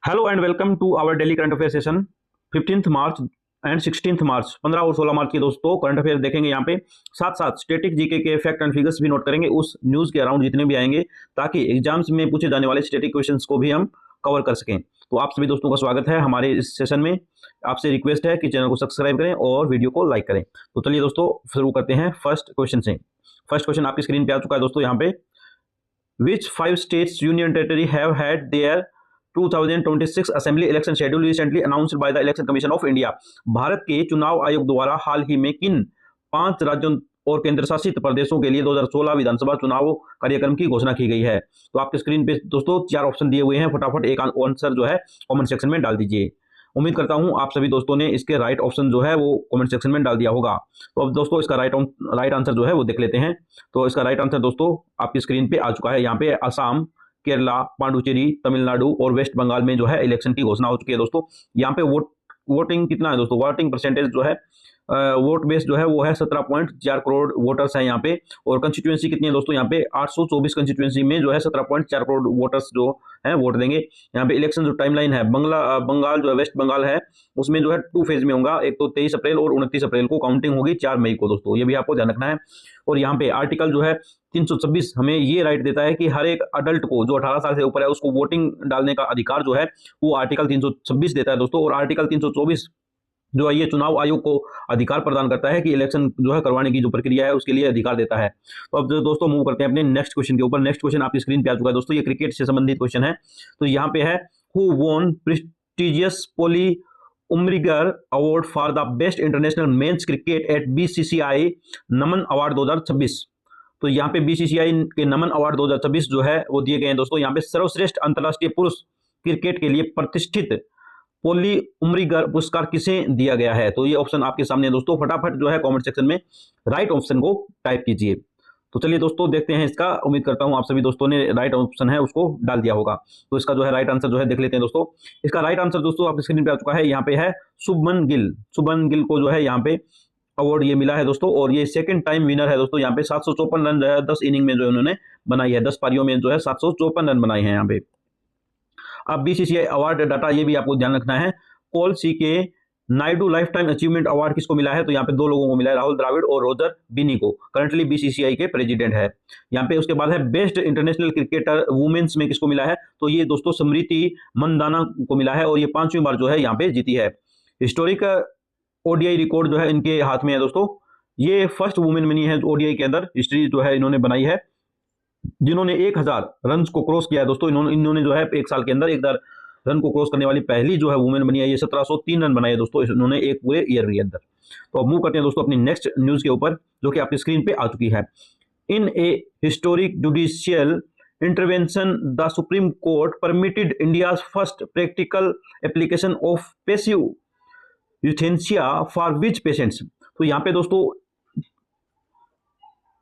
Hello and welcome to our daily current affair session 15th March and 16th March 15 और 16 मार्च के दोस्तों current affair देखेंगे यहाँ पे। साथ साथ स्टैटिक जीके के फैक्ट एंड फिगर्स भी नोट करेंगे उस न्यूज के अराउंड जितने भी आएंगे, ताकि एग्जाम्स में पूछे जाने वाले स्टैटिक क्वेश्चंस को भी हम कवर कर सकें। तो आप सभी दोस्तों का स्वागत है हमारे इस सेशन में। आपसे रिक्वेस्ट है कि चैनल को सब्सक्राइब करें और वीडियो को लाइक करें। तो चलिए दोस्तों शुरू करते हैं फर्स्ट क्वेश्चन से। फर्स्ट क्वेश्चन आपकी स्क्रीन पे आ चुका है दोस्तों यहाँ पे। Which 5 states union territory have had their 2026 assembly election schedule recently announced by the Election Commission of India? Bharat के चुनाव आयोग द्वारा हाल ही में किन 5 राज्यों और केंद्र शासित प्रदेशों के लिए 2016 विधानसभा चुनाव कार्यक्रम की घोषणा की गई है? तो आपके स्क्रीन पे दोस्तों 4 ऑप्शन दिए हुए हैं, फटाफट एक आंसर जो है कमेंट सेक्शन में डाल दीजिए। उम्मीद करता हूं आप सभी दोस्तों ने इसके राइट ऑप्शन जो है वो कमेंट सेक्शन में डाल दिया होगा। तो अब दोस्तों इसका राइट आंसर जो है वो देख लेते हैं। तो इसका राइट आंसर दोस्तों आपकी स्क्रीन पे आ चुका है। यहाँ पे असम, केरला, पांडुचेरी, तमिलनाडु और वेस्ट बंगाल में जो है इलेक्शन की घोषणा हो चुकी है दोस्तों। यहाँ पे वोटिंग कितना है दोस्तों, वोटिंग परसेंटेज जो है वोट बेस जो है वो है 17.4 करोड़ वोटर्स हैं यहाँ पे। और कंस्टिट्यूएंसी कितनी है दोस्तों, यहाँ पे 824 कंस्टिट्यूएंसी में जो है 17.4 करोड़ वोटर्स जो है वोट देंगे। यहाँ पे इलेक्शन जो टाइमलाइन है बंगाल जो है वेस्ट बंगाल है उसमें जो है 2 फेज में होगा। एक तो 23 अप्रैल और 29 अप्रैल को काउंटिंग होगी 4 मई को दोस्तों, ये भी आपको ध्यान रखना है। और यहाँ पे आर्टिकल जो है 326 हमें ये राइट देता है कि हर एक अडल्ट को जो 18 साल से ऊपर है उसको वोटिंग डालने का अधिकार जो है वो आर्टिकल 326 देता है दोस्तों। और आर्टिकल 324 जो है ये चुनाव आयोग को अधिकार प्रदान करता है कि इलेक्शन जो है करवाने की जो प्रक्रिया है उसके लिए अधिकार देता है। तो अब दोस्तों मूव करते हैं अपने नेक्स्ट क्वेश्चन के ऊपर। नेक्स्ट क्वेश्चन आपकी स्क्रीन पे आ चुका है दोस्तों, ये क्रिकेट से संबंधित क्वेश्चन है। तो यहाँ पे है who won prestigious Polly Umrigar award for the best international men's cricket at BCCI Naman award 2026। तो यहाँ पे बीसीसीआई के नमन अवार्ड 2026 जो है वो दिए गए हैं दोस्तों। यहाँ पे सर्वश्रेष्ठ अंतर्राष्ट्रीय पुरुष क्रिकेट के लिए प्रतिष्ठित पोली उम्रिगर पुरस्कार किसे दिया गया है? तो ये ऑप्शन आपके सामने है दोस्तों, फटाफट जो है कमेंट सेक्शन में राइट ऑप्शन को टाइप कीजिए। तो चलिए दोस्तों देखते हैं इसका। उम्मीद करता हूं आप सभी दोस्तों ने राइट ऑप्शन है उसको डाल दिया होगा। तो इसका जो है राइट आंसर जो है देख लेते हैं दोस्तों। इसका राइट आंसर दोस्तों आपकी स्क्रीन पे आ चुका है। यहाँ पे है शुभमन गिल को जो है यहाँ पे अवार्ड ये मिला है दोस्तों। और ये सेकंड टाइम विनर है दोस्तों। यहाँ पे 754 रन जो है 10 इनिंग में जो उन्होंने बनाई है, 10 पारियों में जो है 754 रन बनाए हैं यहाँ पे। अब बीसीसीआई अवार्ड डाटा ये भी आपको ध्यान रखना है। कॉल सी के Naidu life time achievement award किसको मिला है? तो यहाँ पे 2 लोगों को मिला है, राहुल द्रविड़ और रोजर बिनी को, करंटली बीसीसीआई के प्रेसिडेंट है। यहाँ पे उसके बाद है बेस्ट इंटरनेशनल क्रिकेटर वुमेन्स में किसको मिला है? तो ये दोस्तों स्मृति मंदाना को मिला है और ये 5वीं बार जो है यहाँ पे जीती है। हिस्टोरिक ओडीआई रिकॉर्ड जो है इनके हाथ में है दोस्तों। ये फर्स्ट वुमेन बनी है ओडीआई के अंदर, हिस्ट्री जो है इन्होंने बनाई है, जिन्होंने 1000 रन को क्रॉस किया है दोस्तों। इन्होंने जो है 1 साल के अंदर 1000 रन को क्रॉस करने वाली पहली जो है वुमेन बनी है। ये 1703 रन बनाए हैं दोस्तों इन्होंने एक पूरे ईयर के अंदर। तो अब मूव करते हैं दोस्तों अपनी नेक्स्ट न्यूज के ऊपर, जो कि आपकी स्क्रीन पे आ चुकी है। In a historic judicial intervention the supreme court permitted India first practical application of passive euthanasia for which patients. तो यहाँ पे दोस्तों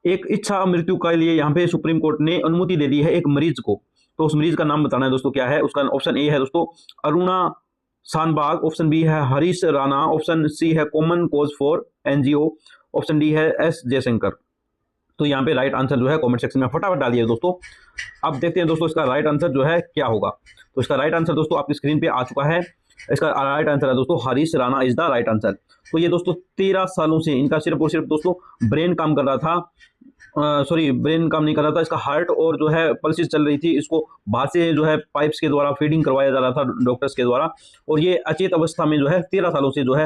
एक इच्छा मृत्यु के लिए यहाँ पे सुप्रीम कोर्ट ने अनुमति दे दी है एक मरीज को। तो उस मरीज का नाम बताना है दोस्तों क्या है। उसका ऑप्शन ए है दोस्तों अरुणा शानबाग, ऑप्शन बी है हरीश राणा, ऑप्शन सी है common cause for NGO, option D है एस जयशंकर। तो यहाँ पे राइट आंसर जो है कमेंट सेक्शन में फटाफट डालिए दोस्तों। अब देखते हैं दोस्तों इसका राइट आंसर जो है क्या होगा। तो इसका राइट आंसर दोस्तों आपकी स्क्रीन पे आ चुका है। इसका राइट आंसर है दोस्तों Harish Rana is the right answer. तो ये दोस्तों 13 सालों से इनका सिर्फ और सिर्फ दोस्तों ब्रेन काम कर रहा था, ब्रेन काम नहीं कर रहा था, इसका हार्ट और जो है पल्सेस चल रही थी, इसको बाहर से जो है पाइप्स के द्वारा फीडिंग करवाया जा रहा था डॉक्टर्स के द्वारा। और ये अचेत अवस्था में जो है 13 सालों से जो है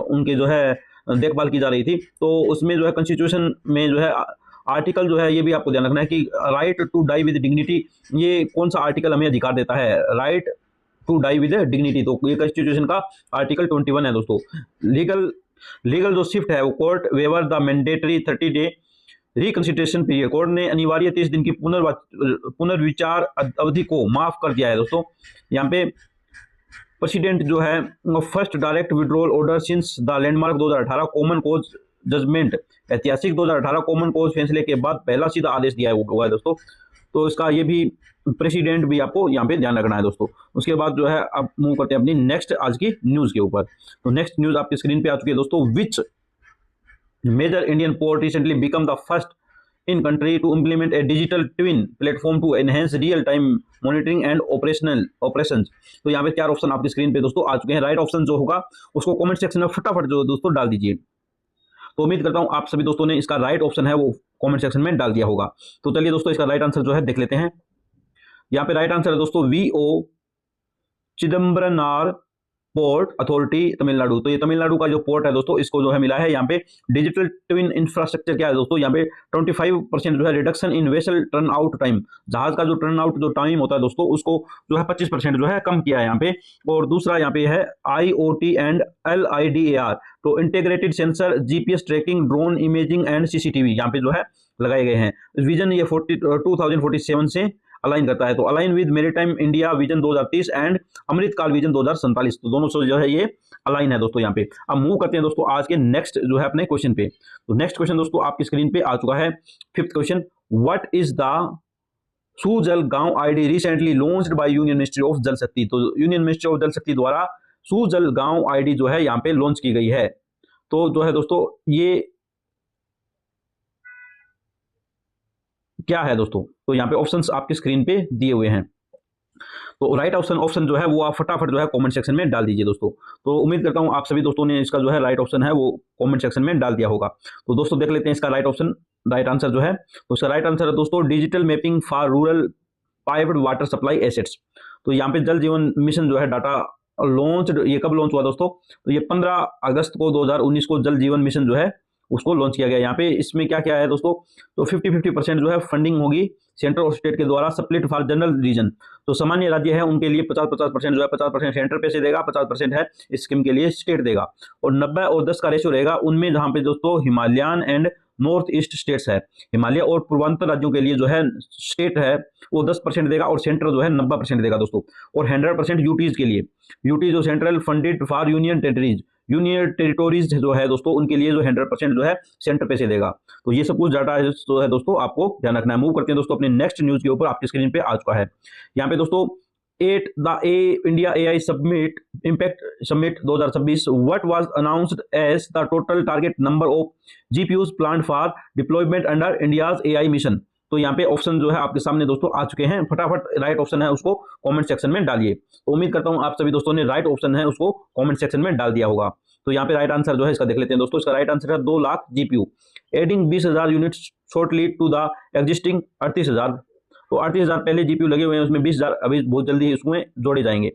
उनके जो है देखभाल की जा रही थी। तो उसमें जो है कॉन्स्टिट्यूशन में जो है आर्टिकल जो है ये भी आपको ध्यान रखना है कि right to die with dignity, ये कौन सा आर्टिकल हमें अधिकार देता है? Right to die with dignity. तो ये कॉन्स्टिट्यूशन का आर्टिकल 21 है दोस्तों। लीगल जो शिफ्ट है वो court waiver the mandatory 30 day reconsideration period, court ने अनिवार्य 30 दिन की पुनर्विचार अवधि को माफ कर दिया है दोस्तों। यहाँ पे प्रेसिडेंट जो है first direct withdrawal order since the landmark 2018 common cause judgement, ऐतिहासिक 2018 कॉमन कोज फैसले के बाद पहला सीधा आदेश दिया हुआ है दोस्तों। तो इसका ये भी प्रेसिडेंट भी आपको यहाँ पे ध्यान रखना है दोस्तों। उसके बाद जो है अब मूव करते हैं अपनी नेक्स्ट आज की न्यूज के ऊपर। तो नेक्स्ट न्यूज आपकी स्क्रीन पे आ चुकी है दोस्तों। Which major Indian port recently become the first in country to implement a digital twin platform to enhance real time monitoring and operations. तो यहाँ पे 4 ऑप्शन आपकी स्क्रीन पे दोस्तों आ चुके हैं। राइट ऑप्शन जो होगा उसको कमेंट सेक्शन में फटाफट जो दोस्तों डाल दीजिए। तो उम्मीद करता हूँ आप सभी दोस्तों ने इसका राइट ऑप्शन है वो कमेंट सेक्शन में डाल दिया होगा। तो चलिए दोस्तों इसका राइट आंसर जो है देख लेते हैं। यहाँ पे राइट आंसर है दोस्तों VO Chidambaranar port authority Tamil Nadu. तो ये तमिलनाडु का जो पोर्ट है दोस्तों इसको जो है मिला है यहाँ पे डिजिटल ट्विन इंफ्रास्ट्रक्चर। क्या है दोस्तों यहाँ पे 25% जो है reduction in vessel turn out time, जहाज का जो टर्न आउट जो टाइम होता है दोस्तों उसको जो है 25% जो है कम किया है यहाँ पे। और दूसरा यहाँ पे है IoT एंड LIDAR, तो integrated sensor GPS tracking drone imaging and CCTV यहाँ पे जो है लगाए गए हैं। विजन ये 2047 से अलाइन करता है। तो align with maritime India vision 2030 and Amritkaal vision 2047, तो दोनों से जो है ये अलाइन है दोस्तों यहाँ पे। अब मूव करते हैं दोस्तों आज के नेक्स्ट जो है अपने क्वेश्चन पे। तो नेक्स्ट क्वेश्चन दोस्तों आपकी स्क्रीन पे आ चुका है। 5th question, what is the Sujal गांव ID recently launched by union ministry of जल शक्ति। तो यूनियन मिनिस्ट्री ऑफ जल शक्ति द्वारा सुजल गांव ID जो है यहाँ पे लॉन्च की गई है। तो जो है दोस्तों ये क्या है दोस्तों, तो यहाँ पे ऑप्शंस आपकी स्क्रीन पे दिए हुए हैं। तो राइट ऑप्शन जो है वो आप फटाफट जो है कमेंट सेक्शन में डाल दीजिए दोस्तों। तो उम्मीद करता हूँ आप सभी दोस्तों ने इसका जो है राइट ऑप्शन है वो कमेंट सेक्शन में डाल दिया होगा। तो दोस्तों देख लेते हैं इसका राइट आंसर जो है। तो इसका राइट आंसर है दोस्तों digital mapping for rural piped water supply assets. तो यहाँ पे जल जीवन मिशन जो है डाटा लॉन्च, ये कब लॉन्च हुआ दोस्तों, तो ये 15 अगस्त को 2019 को जल जीवन मिशन जो है उसको लॉन्च किया गया। यहाँ पे इसमें क्या क्या है दोस्तों, तो 50-50% जो है फंडिंग होगी सेंटर और स्टेट के द्वारा स्प्लिट फॉर जनरल रीजन। तो सामान्य राज्य है उनके लिए 50-50% जो है 50% सेंटर पैसे देगा, 50% है इस स्कीम के लिए स्टेट देगा। और 90 और 10 का रेशियो रहेगा उनमें, जहाँ पे दोस्तों Himalayan and north east states है, हिमालय और पूर्वांचल राज्यों के लिए जो है स्टेट है वो 10% देगा और सेंटर जो है 90% देगा दोस्तों। और 100% यूटीज के लिए, यूटी जो central funded for union territories जो है दोस्तों उनके लिए जो 100% जो है सेंटर पैसे देगा। तो ये सब कुछ डाटा जो है दोस्तों आपको ध्यान रखना है। मूव करते हैं दोस्तों अपने नेक्स्ट न्यूज के ऊपर, आपकी स्क्रीन पे आ चुका है। यहाँ पे दोस्तों India AI summit impact summit 2026, what was announced as the total target number of GPUs planned for deployment under India's AI mission. तो यहाँ पे ऑप्शन जो है आपके सामने दोस्तों आ चुके हैं, फटाफट राइट ऑप्शन है उसको कमेंट सेक्शन में डालिए। तो उम्मीद करता हूँ आप सभी दोस्तों ने राइट ऑप्शन है उसको कमेंट सेक्शन में डाल दिया होगा। तो यहाँ पे राइट आंसर जो है इसका देख लेते हैं दोस्तों। इसका राइट आंसर है 2 lakh GPU adding 20,000 units shortly to the existing 38,000। तो 38,000 पहले GPU लगे हुए हैं, उसमें 20,000 अभी बहुत जल्दी ही उसमें जोड़े जाएंगे।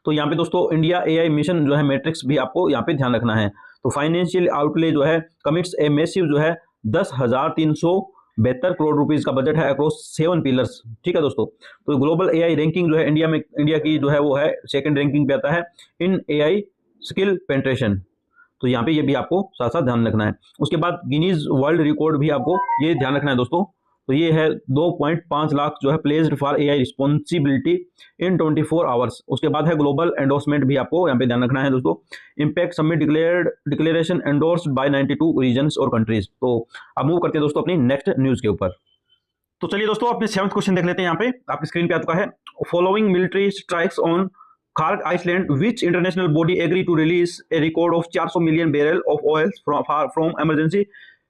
तो यहाँ पे दोस्तों इंडिया AI मिशन जो है मैट्रिक्स भी आपको यहाँ पे ध्यान रखना है। तो फाइनेंशियल आउटले जो है कमिट्स ए मैसिव जो है 10,372 करोड़ रुपीज का बजट है अक्रॉस 7 पिलर्स। ठीक है दोस्तों। तो ग्लोबल AI रैंकिंग जो है इंडिया की जो है वो है 2nd रैंकिंग पे आता है इन AI स्किल पेंट्रेशन। तो यहाँ पे ये भी आपको साथ साथ ध्यान रखना है। उसके बाद गिनीज वर्ल्ड रिकॉर्ड भी आपको ये ध्यान रखना है दोस्तों। तो ये है 2.5 लाख जो है placed for AI responsibility in 24 hours. उसके बाद है ग्लोबल एंडोर्समेंट भी आपको यहाँ पे ध्यान रखना है दोस्तों। Impact summit declaration endorsed by 92 regions और कंट्रीज। तो अब मूव करते हैं दोस्तों अपनी नेक्स्ट न्यूज के ऊपर। तो चलिए दोस्तों अपने 7th क्वेश्चन देख लेते हैं। यहाँ पे आपकी स्क्रीन पे आ चुका है। Following military strikes on Kharg island, which international body agree to release a record of 400 million barrel of oil from emergency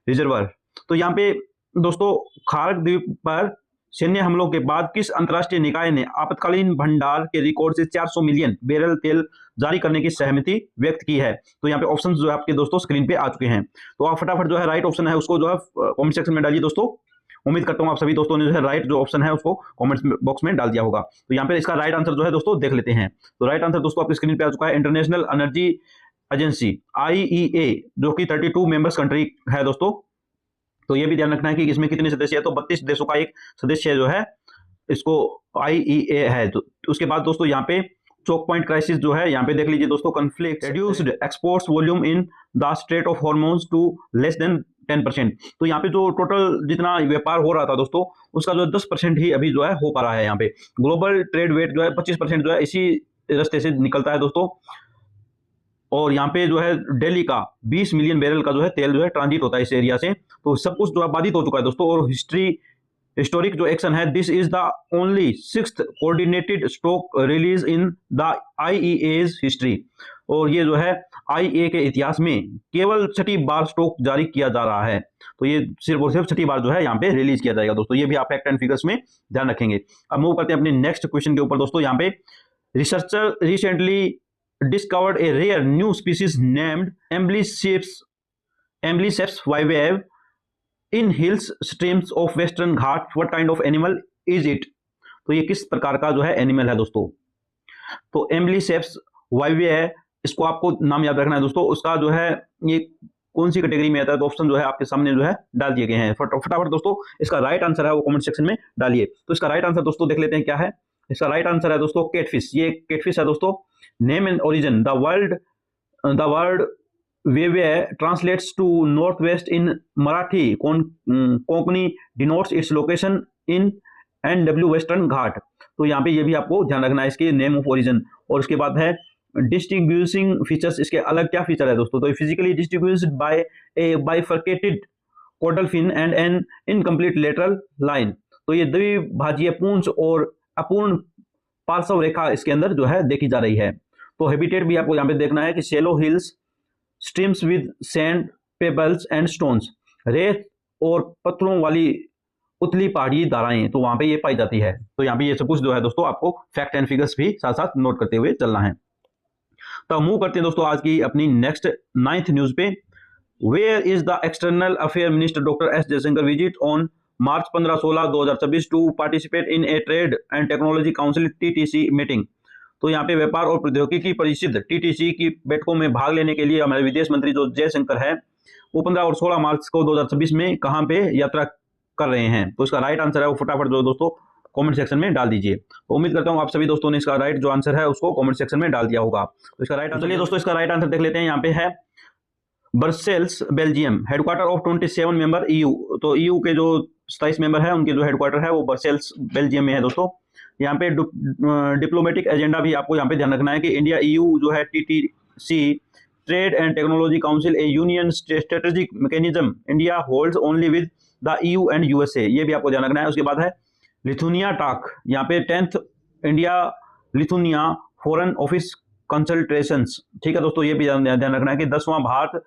reservoir. तो यहाँ पे दोस्तों खार्ग द्वीप पर सैन्य हमलों के बाद किस अंतर्राष्ट्रीय निकाय ने आपातकालीन भंडार के रिकॉर्ड से 400 मिलियन बैरल तेल जारी करने की सहमति व्यक्त की है। तो यहाँ पे ऑप्शन जो है आपके दोस्तों स्क्रीन पे आ चुके हैं। तो आप फटाफट जो है राइट ऑप्शन है उसको जो है कमेंट सेक्शन में डालिए दोस्तों। उम्मीद करता हूँ आप सभी दोस्तों ने जो है राइट जो ऑप्शन है उसको कमेंट बॉक्स में डाल दिया होगा। तो यहाँ पे इसका राइट आंसर जो है दोस्तों देख लेते हैं। तो राइट आंसर दोस्तों आपकी स्क्रीन पे आ चुका है। इंटरनेशनल एनर्जी एजेंसी IEA जो कि 32 मेंबर्स कंट्री है दोस्तों। तो ये भी ध्यान रखना है कि इसमें कितने सदस्य है, तो 32 देशों का एक सदस्य जो है इसको IEA है। तो उसके बाद दोस्तों यहाँ पे चोक पॉइंट क्राइसिस जो है यहाँ पे देख लीजिए दोस्तों। Conflict reduced exports volume in the strait of Hormuz to less than 10%। तो यहाँ पे जो टोटल जितना व्यापार हो रहा था दोस्तों उसका जो 10% ही अभी जो है हो पा रहा है। यहाँ पे ग्लोबल ट्रेड वेट जो है 25% जो है इसी रास्ते से निकलता है दोस्तों। और यहाँ पे जो है दिल्ली का 20 मिलियन बैरल का जो है तेल जो है ट्रांजिट होता है इस एरिया से। तो सब कुछ जो है बाधित हो चुका है दोस्तों। और हिस्ट्री हिस्टोरिक जो एक्शन है, this is the only 6th coordinated stock release in the IEA's history, और ये जो है IEA के इतिहास में केवल 6ठी बार स्टॉक जारी किया जा रहा है। तो ये सिर्फ और सिर्फ 6ठी बार जो है यहाँ पे रिलीज किया जाएगा दोस्तों। ये भी आप फैक्ट एंड फिगर्स में ध्यान रखेंगे। अब मूव करते हैं अपने नेक्स्ट क्वेश्चन के ऊपर दोस्तों। यहाँ पे researcher recently discovered a rare new species named amblyceps vayavya in hills streams of Western Ghat, what kind of animal is it? तो ये किस प्रकार का जो है एनिमल है दोस्तों? तो एम्ब्लिसेप्स वाइवेव, इसको आपको नाम याद रखना है दोस्तों। उसका जो है ये कौन सी कैटेगरी में आता है? तो ऑप्शन जो है आपके सामने जो है डाल दिए गए हैं। फटाफट दोस्तों इसका राइट आंसर है वो कमेंट सेक्शन में डालिए। तो इसका राइट आंसर दोस्तों देख लेते हैं क्या है। इसका राइट आंसर है दोस्तों कैटफिश। ये कैटफिश है दोस्तों। Name and origin, the word vayavya translates to north west in Marathi Konkani denotes its location in NW Western Ghat. तो यहाँ पे ये भी आपको ध्यान रखना है, इसके नेम ऑफ ओरिजिन। और उसके बाद है डिस्टिंग्विशिंग फीचर्स, इसके अलग क्या फीचर है दोस्तों? तो physically distributed by a bifurcated caudal fin and an incomplete lateral line. तो ये द्विभाजीय पूंछ और अपूर्ण पार्श्व रेखा इसके अंदर जो है देखी जा रही है। तो हैबिटेट भी आपको यहाँ पे देखना है कि shallow hills streams with sand pebbles and stones, रेत और पत्थरों वाली उतली पहाड़ी धाराएं, तो वहां पे ये पाई जाती है। तो यहाँ पे ये सब कुछ जो है दोस्तों आपको फैक्ट एंड फिगर्स भी साथ साथ नोट करते हुए चलना है। तो मूव करते हैं दोस्तों आज की अपनी नेक्स्ट 9th न्यूज पे। Where is the external affair minister doctor S Jaishankar visit on March 15-16, 2026 to participate in a trade and technology council TTC meeting. तो यहाँ पे व्यापार और प्रौद्योगिकी परिषद TTC की बैठकों में भाग लेने के लिए हमारे विदेश मंत्री जो जयशंकर है वो 15 और 16 मार्च को 2026 में कहाँ पे यात्रा कर रहे हैं? तो इसका राइट आंसर है वो फटाफट जो दोस्तों कमेंट सेक्शन में डाल दीजिए। तो उम्मीद करता हूँ आप सभी दोस्तों ने इसका राइट जो आंसर है उसको कमेंट सेक्शन में डाल दिया होगा। तो इसका राइट आंसर, चलिए दोस्तों इसका राइट आंसर देख लेते हैं। यहाँ पे है Brussels Belgium, headquarter of 27 member EU। तो EU के जो 27 मेंबर है उनके जो हेडक्वार्टर है वो ब्रसेल्स बेल्जियम में है दोस्तों। यहाँ पे डिप्लोमेटिक एजेंडा भी आपको यहाँ पे ध्यान रखना है कि इंडिया EU जो है TTC trade and technology council A union strategic mechanism India holds only with the EU and USA, ये भी आपको ध्यान रखना है। उसके बाद है लिथुनिया टॉक, यहाँ पे 10th India Lithuania foreign office consultations, ठीक है दोस्तों। ये भी ध्यान रखना है कि 10वां भारत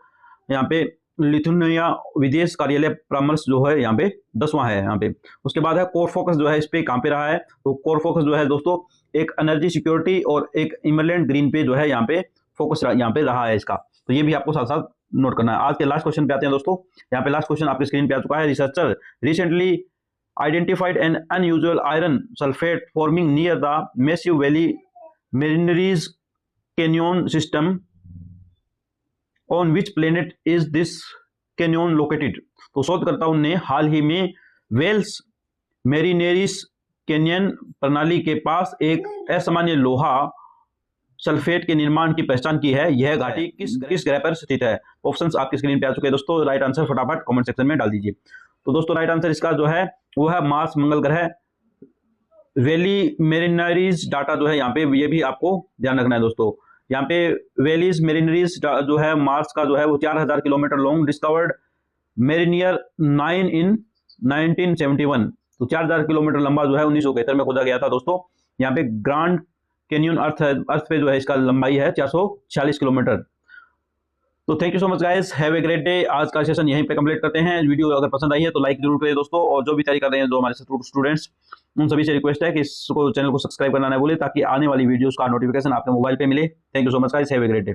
यहाँ पे लिथुनिया विदेश कार्यालय परामर्श जो है यहाँ पे 10वां है यहाँ पे। उसके बाद है कोर फोकस जो है इस पे कहाँ पे रहा है? तो कोर फोकस जो है दोस्तों एक एनर्जी सिक्योरिटी और एक इमरजेंट ग्रीन पे जो है यहाँ पे फोकस यहाँ पे रहा है इसका। तो ये भी आपको साथ साथ नोट करना है। आज के लास्ट क्वेश्चन पे आते हैं दोस्तों। यहाँ पे लास्ट क्वेश्चन आपकी स्क्रीन पे आ चुका है। Researcher recently identified an unusual iron sulfate forming near the Massive Valley Marineries Canyon system. On which planet is this canyon located? तो शोधकर्ताओं ने हाल ही में वेल्स मेरिनेरिस कैनियन प्रणाली के पास एक असामान्य लोहा सल्फेट के निर्माण की पहचान की है। यह घाटी किस ग्रह पर स्थित है? ऑप्शंस आपकी स्क्रीन पे आ चुके हैं दोस्तों। राइट आंसर फटाफट कमेंट सेक्शन में डाल दीजिए। तो दोस्तों राइट आंसर इसका जो है वो है मार्स मंगल ग्रह। वैली मेरिनरीज डाटा जो है यहाँ पे ये भी आपको ध्यान रखना है दोस्तों। यहाँ पे वैलीज मेरिनरीज जो है मार्स का जो है वो 4000 किलोमीटर लॉन्ग डिस्कवर्ड मेरिनियर 9 इन 1971। तो 4000 किलोमीटर लंबा जो है 1971 में खोदा गया था दोस्तों। यहाँ पे ग्रांड कैनियन अर्थ पे जो है इसका लंबाई है 446 किलोमीटर। तो thank you so much guys, have a great day. आज का सेशन यहीं पे कंप्लीट करते हैं। वीडियो अगर पसंद आई है तो लाइक जरूर करें दोस्तों, और जो भी तैयारी कर रहे हैं जो हमारे स्टूडेंट्स उन सभी से रिक्वेस्ट है कि इसको चैनल को सब्सक्राइब करना ना भूले ताकि आने वाली वीडियोस का नोटिफिकेशन आपके मोबाइल पे मिले। Thank you so much guys, have a great day.